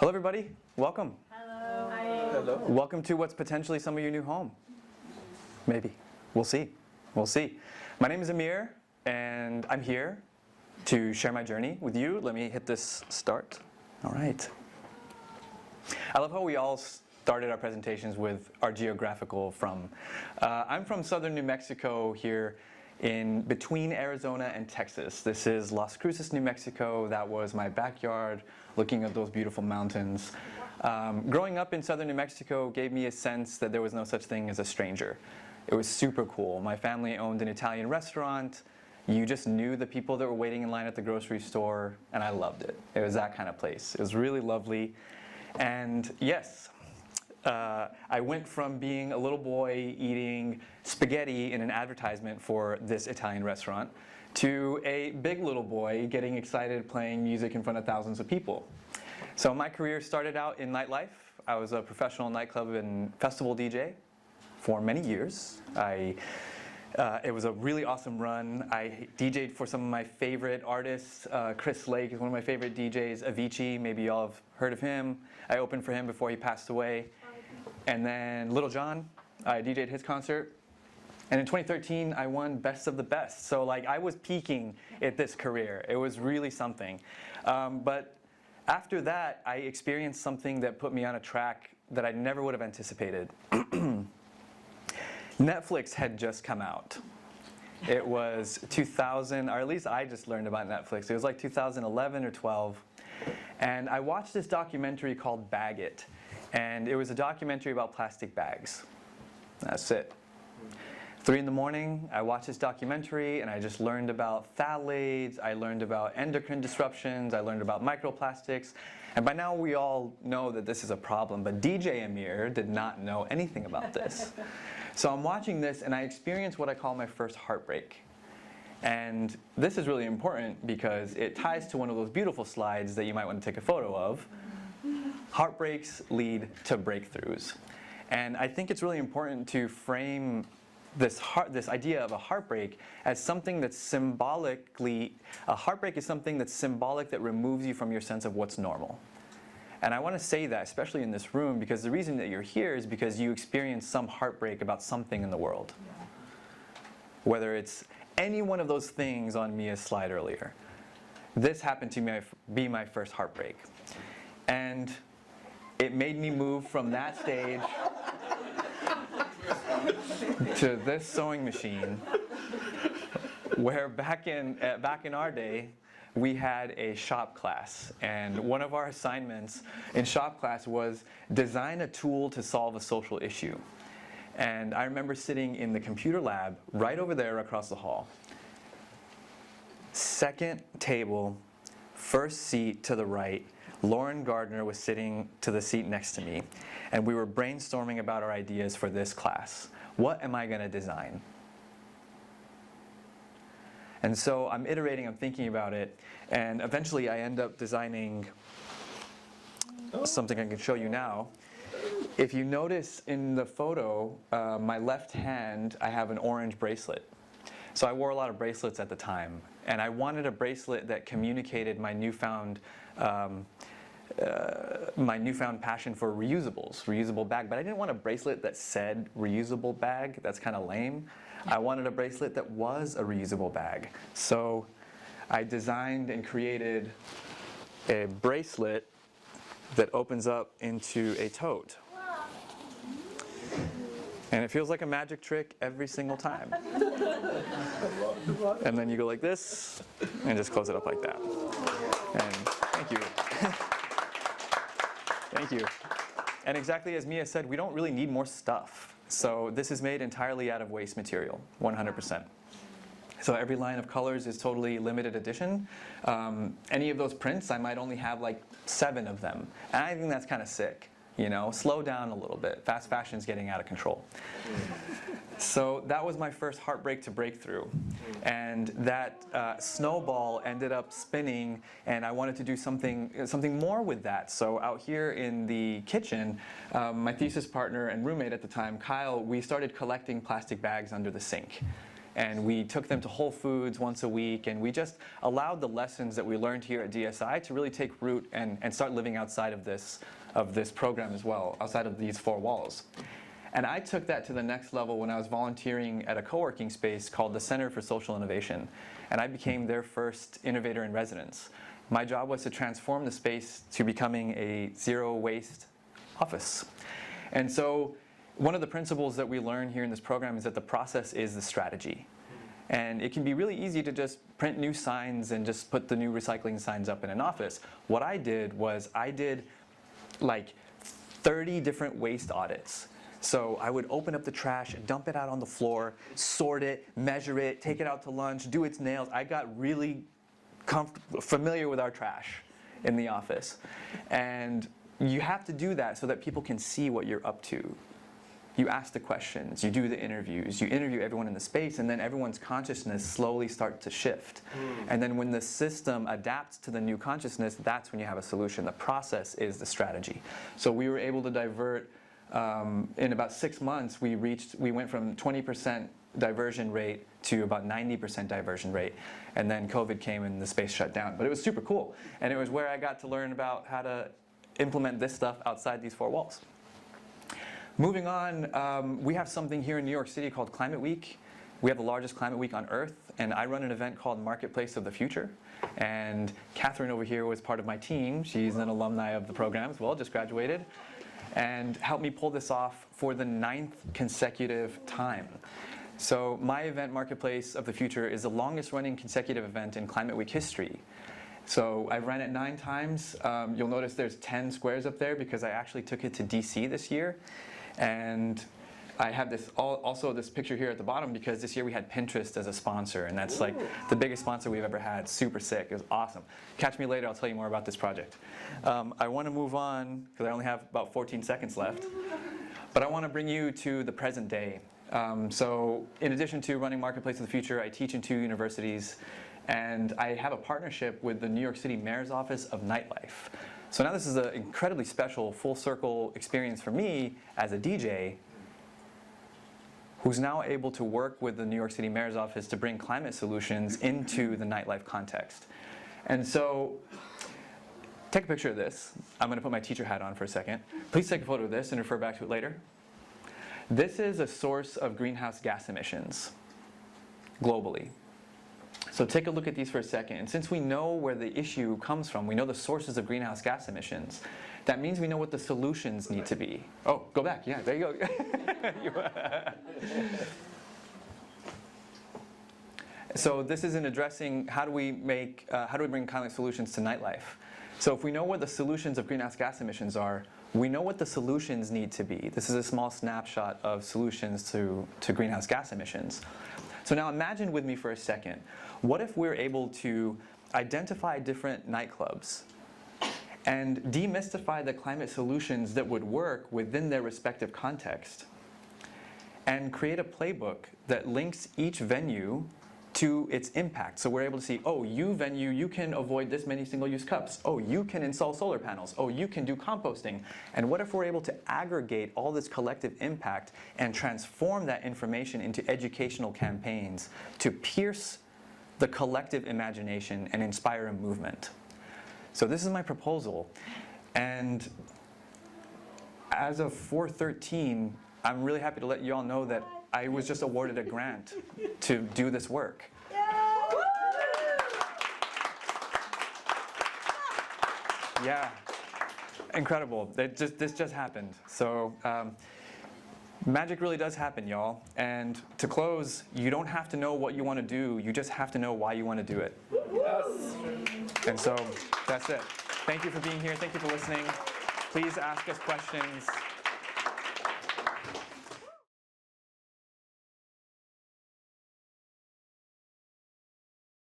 Hello everybody, welcome. Hello. Hi. Hello. Welcome to what's potentially some of your new home. Maybe. We'll see. We'll see. My name is Amer, and I'm here to share my journey with you. Let me hit this start. All right. I love how we all started our presentations with our geographical from. I'm from southern New Mexico here in between Arizona and Texas. This is Las Cruces, New Mexico. That was my backyard, looking at those beautiful mountains. Growing up in southern New Mexico gave me a sense that there was no such thing as a stranger. It was super cool. My family owned an Italian restaurant. You just knew the people that were waiting in line at the grocery store, and I loved it. It was that kind of place. It was really lovely. And yes, I went from being a little boy eating spaghetti in an advertisement for this Italian restaurant to a big little boy getting excited playing music in front of thousands of people. So my career started out in nightlife. I was a professional nightclub and festival DJ for many years. It was a really awesome run. I DJ'd for some of my favorite artists. Chris Lake is one of my favorite DJs. Avicii, maybe y'all have heard of him. I opened for him before he passed away. And then Little John, I DJ'd his concert. And in 2013, I won Best of the Best. So like I was peaking at this career. It was really something. But after that, I experienced something that put me on a track that I never would have anticipated. Netflix had just come out. It was 2000, or at least I just learned about Netflix. It was like 2011 or 12. And I watched this documentary called Bag It. And it was a documentary about plastic bags. That's it. 3 in the morning, I watched this documentary and I just learned about phthalates, I learned about endocrine disruptions, I learned about microplastics. And by now we all know that this is a problem, but DJ Amer did not know anything about this. So I'm watching this and I experienced what I call my first heartbreak. And this is really important because it ties to one of those beautiful slides that you might want to take a photo of. Heartbreaks lead to breakthroughs. And I think it's really important to frame this idea of a heartbreak as something that's symbolically, a heartbreak is something that's symbolic that removes you from your sense of what's normal. And I want to say that, especially in this room, because the reason that you're here is because you experienced some heartbreak about something in the world. Whether it's any one of those things on Mia's slide earlier. This happened to be my first heartbreak. And it made me move from that stage to this sewing machine, where back in our day, we had a shop class. And one of our assignments in shop class was design a tool to solve a social issue. And I remember sitting in the computer lab right over there across the hall. Second table, first seat to the right. Lauren Gardner was sitting to the seat next to me, and we were brainstorming about our ideas for this class. What am I going to design? And so I'm iterating, I'm thinking about it, and eventually I end up designing something I can show you now. If you notice in the photo, my left hand, I have an orange bracelet. So I wore a lot of bracelets at the time, and I wanted a bracelet that communicated my newfound passion for reusable bag, but I didn't want a bracelet that said reusable bag. That's kind of lame. I wanted a bracelet that was a reusable bag. So I designed and created a bracelet that opens up into a tote. And it feels like a magic trick every single time. And then you go like this, and just close it up like that. And thank you. Thank you. And exactly as Mia said, we don't really need more stuff. So this is made entirely out of waste material, 100%. So every line of colors is totally limited edition. Any of those prints, I might only have like 7 of them. And I think that's kind of sick. You know, slow down a little bit. Fast fashion's getting out of control. So that was my first heartbreak to breakthrough. And that snowball ended up spinning, and I wanted to do something more with that. So out here in the kitchen, my thesis partner and roommate at the time, Kyle, we started collecting plastic bags under the sink. and we took them to Whole Foods once a week, and we just allowed the lessons that we learned here at DSI to really take root and start living outside of this program as well, outside of these four walls. And I took that to the next level when I was volunteering at a co-working space called the Center for Social Innovation, and I became their first innovator in residence. My job was to transform the space to becoming a zero-waste office. And so one of the principles that we learn here in this program is that the process is the strategy. And it can be really easy to just print new signs and just put the new recycling signs up in an office. What I did was I did like 30 different waste audits. So I would open up the trash, dump it out on the floor, sort it, measure it, take it out to lunch, do its nails. I got really familiar with our trash in the office. And you have to do that so that people can see what you're up to. You ask the questions, you do the interviews, you interview everyone in the space, and then everyone's consciousness slowly starts to shift. And then when the system adapts to the new consciousness, that's when you have a solution. The process is the strategy. So we were able to divert, in about 6 months, we went from 20% diversion rate to about 90% diversion rate. And then COVID came and the space shut down. But it was super cool. And it was where I got to learn about how to implement this stuff outside these four walls. Moving on, we have something here in New York City called Climate Week. We have the largest climate week on Earth, and I run an event called Marketplace of the Future. And Catherine over here was part of my team. She's an alumni of the program as well, just graduated, and helped me pull this off for the 9th consecutive time. So my event, Marketplace of the Future, is the longest running consecutive event in Climate Week history. So I've ran it 9 times. You'll notice there's 10 squares up there because I actually took it to DC this year. And I have this also this picture here at the bottom because this year we had Pinterest as a sponsor, and that's like the biggest sponsor we've ever had. Super sick. It was awesome. Catch me later. I'll tell you more about this project. I want to move on because I only have about 14 seconds left. But I want to bring you to the present day. So in addition to running Marketplace of the Future, I teach in 2 universities, and I have a partnership with the New York City Mayor's Office of Nightlife. So now this is an incredibly special full circle experience for me as a DJ who's now able to work with the New York City Mayor's Office to bring climate solutions into the nightlife context. And so take a picture of this. I'm going to put my teacher hat on for a second. Please take a photo of this and refer back to it later. This is a source of greenhouse gas emissions globally. So take a look at these for a second. And since we know where the issue comes from, we know the sources of greenhouse gas emissions, that means we know what the solutions need to be. Oh, go back. Yeah, there you go. So this is in addressing how do we bring climate solutions to nightlife. So if we know what the solutions of greenhouse gas emissions are, we know what the solutions need to be. This is a small snapshot of solutions to greenhouse gas emissions. So now imagine with me for a second, what if we're able to identify different nightclubs and demystify the climate solutions that would work within their respective context and create a playbook that links each venue to its impact. So we're able to see, oh, you venue, you can avoid this many single-use cups. Oh, you can install solar panels. Oh, you can do composting. And what if we're able to aggregate all this collective impact and transform that information into educational campaigns to pierce the collective imagination and inspire a movement? So this is my proposal. And as of 4/13, I'm really happy to let you all know that I was just awarded a grant to do this work. Yeah, incredible. This just happened. So magic really does happen, y'all. And to close, you don't have to know what you want to do. You just have to know why you want to do it. Yes. And so that's it. Thank you for being here. Thank you for listening. Please ask us questions.